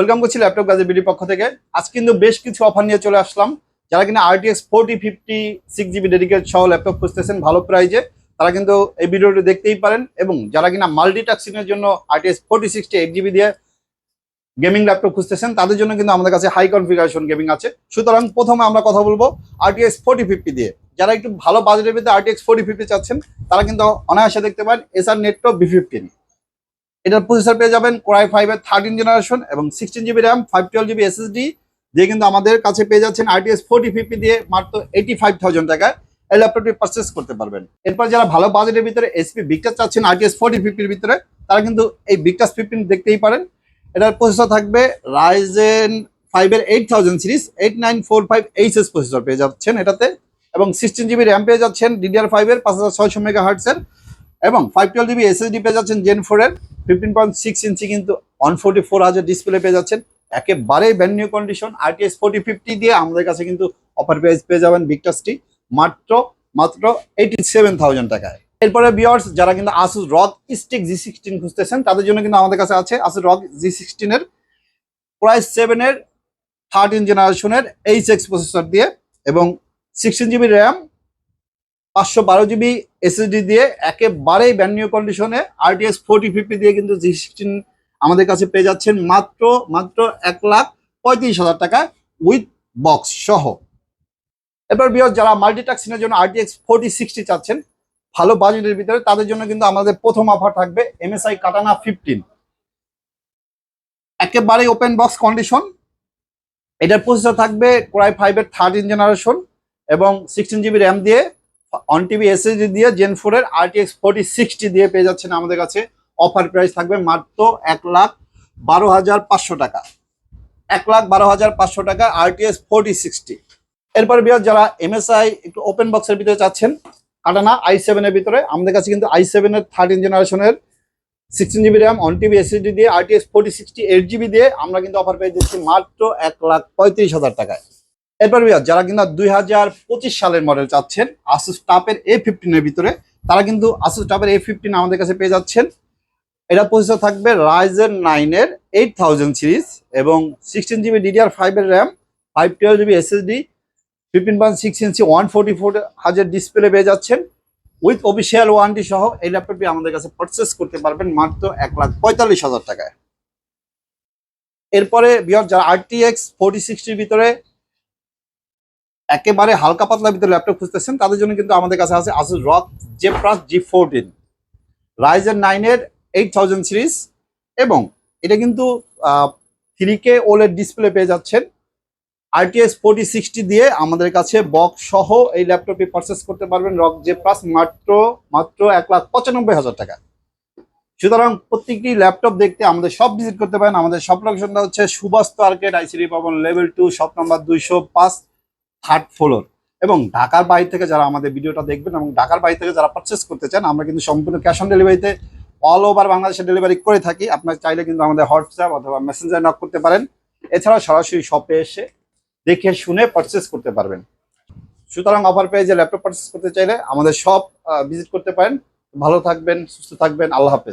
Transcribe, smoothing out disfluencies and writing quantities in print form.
Welcome করছি laptop Gazi BD পক্ষ থেকে। আজ কিন্তু বেশ কিছু অফার নিয়ে চলে আসলাম। যারা কিনা RTX 4050 6GB ডেডিকেটেড সহ ল্যাপটপ খুঁজতেছেন ভালো প্রাইজে, তারা কিন্তু এই ভিডিওটি দেখতেই পারেন। এবং যারা কিনা মাল্টিটাস্কিংয়ের জন্য RTX 4060 8GB দিয়ে গেমিং ল্যাপটপ খুঁজতেছেন, তাদের জন্য কিন্তু আমাদের কাছে হাই কনফিগারেশন গেমিং আছে। সুতরাং প্রথমে আমরা কথা বলবো RTX 4050 দিয়ে। যারা একটু ভালো বাজেটের ভিতরে RTX 4050 চাচ্ছেন, তারা কিন্তু অনায়াসে দেখতে পারেন Acer Netro B15। এটার প্রসেসর পেয়ে যাবেন Core i5 এর 13 জেনারেশন এবং 16GB র্যাম 512GB SSD দিয়ে কিন্তু আমাদের কাছে পেয়ে যাচ্ছেন RTX 4050 দিয়ে মাত্র 85,000 টাকায় এই ল্যাপটপটি পারচেস করতে পারবেন। এরপর যারা ভালো বাজেটের ভিতরে HP Victus চাচ্ছেন RTX 4050 এর ভিতরে, তারা কিন্তু এই Victus 15 দেখতেই পারেন। এটার প্রসেসর থাকবে Ryzen 5 এর 8000 সিরিজ 8945HS প্রসেসর পেয়ে যাচ্ছেন এটাতে, এবং 16GB র্যাম পেয়ে যাচ্ছেন DDR5 এর 5600 MHz এর, এবং 512GB SSD পেয়ে যাচ্ছেন Gen 4 এর 15.6 ইঞ্চি কিন্তু 144Hz ডিসপ্লে পেয়ে যাচ্ছেন। একেবারেই ব্র্যান্ড নিউ কন্ডিশন RTX 4050 দিয়ে আমাদের কাছে কিন্তু অফার প্রাইস পেয়ে যাবেন ভিক্টাসটি মাত্র 87,000 টাকায়। এরপরে ভিউয়ার্স, যারা কিন্তু Asus ROG Strix G16 খুঁজতেছেন, তাদের জন্য কিন্তু আমাদের কাছে আছে Asus ROG G16 এর Core i7 এর 13 জেনারেশনের HX প্রসেসর দিয়ে এবং 16GB র্যাম 512GB SSD দিয়ে একেবারেই ব্র্যান্ড নিউ কন্ডিশনে RTX 4050 দিয়ে কিন্তু G16 আমাদের কাছে পেয়ে যাচ্ছেন মাত্র 1,35,000 টাকা উইথ বক্স সহ। এরপর ভিউয়ার্স, যারা মাল্টিটাস্কিংয়ের জন্য RTX 4060 চাচ্ছেন ভালো বাজেটের ভিতরে, তাদের জন্য কিন্তু আমাদের প্রথম অফার থাকবে MSI Katana 15। একেবারেই ওপেন বক্স কন্ডিশন। এটার প্রসেসর থাকবে Core i5 এর 13 জেনারেশন এবং 16GB র্যাম দিয়ে 1TB SSD দিয়ে Gen 4 এর RTX 4060 দিয়ে পেয়ে যাচ্ছেন আমাদের কাছে। অফার প্রাইস থাকবে মাত্র 1,12,500 টাকা, 1,12,500 টাকা RTX 4060। এরপর ভিউয়ার্স, যারা MSI একটু ওপেন বক্সের ভিতরে চাচ্ছেন Katana i7 এর ভিতরে, আমাদের কাছে কিন্তু i7 এর 13 জেনারেশনের 16GB র্যাম 1TB SSD দিয়ে RTX 4060 8GB দিয়ে আমরা কিন্তু অফার পেয়ে দিচ্ছি মাত্র 1,35,000 টাকায়। এরপর যারা কিনা 2025 সালের মডেল চাচ্ছেন Asus TUF এর A15 এর ভিতরে, তারা কিন্তু Asus TUF এর A15 আমাদের কাছে পেয়ে যাচ্ছেন। এটা প্রসেসর থাকবে Ryzen 9 এর 8000 সিরিজ এবং 16GB DDR5 এর র্যাম 512GB SSD 15.6 ইঞ্চি 144Hz ডিসপ্লে পেয়ে যাচ্ছেন উইথ অফিসিয়াল ওয়ারেন্টি সহ। এই ল্যাপটপটি আমাদের কাছে পারচেস করতে পারবেন মাত্র 1,45,000 টাকায়। এরপরে যারা RTX 4060 এর ভিতরে একেবারে হালকা পাতলার ভিতরে ল্যাপটপ খুঁজতেছেন, তাদের জন্য কিন্তু আমাদের কাছে আছে Asus ROG Zephyrus G14 Ryzen 9 এর 8000 সিরিজ এবং এটা কিন্তু 3K OLED ডিসপ্লে পেয়ে যাচ্ছেন। RTX 4060 দিয়ে আমাদের কাছে বক্স সহ এই ল্যাপটপটি পারচেস করতে পারবেন ROG Zephyrus মাত্র 1,95,000 টাকা। সুতরাং প্রত্যেকটি ল্যাপটপ দেখতে আমাদের শপ ভিজিট করতে পারেন। আমাদের শপ লোকেশনটা হচ্ছে সুবাস্ত আর্কেড ICD ভবন level 2 shop number 205 third floor. এবং ঢাকার বাইরে থেকে যারা আমাদের ভিডিওটা দেখবেন এবং ঢাকার বাইরে থেকে যারা পারচেস করতে চান, আমরা কিন্তু সম্পূর্ণ ক্যাশ অন ডেলিভারিতে অল ওভার বাংলাদেশে ডেলিভারি করে থাকি। আপনার চাইলে কিন্তু আমাদের হোয়াটসঅ্যাপ অথবা মেসেঞ্জার নক করতে পারেন। এছাড়াও সরাসরি শপে এসে দেখে শুনে পারচেস করতে পারবেন। সুতরাং অফার পেয়ে যে ল্যাপটপ পারচেস করতে চাইলে আমাদের শপ ভিজিট করতে পারেন। ভালো থাকবেন, সুস্থ থাকবেন, আল্লাহ হাফেজ।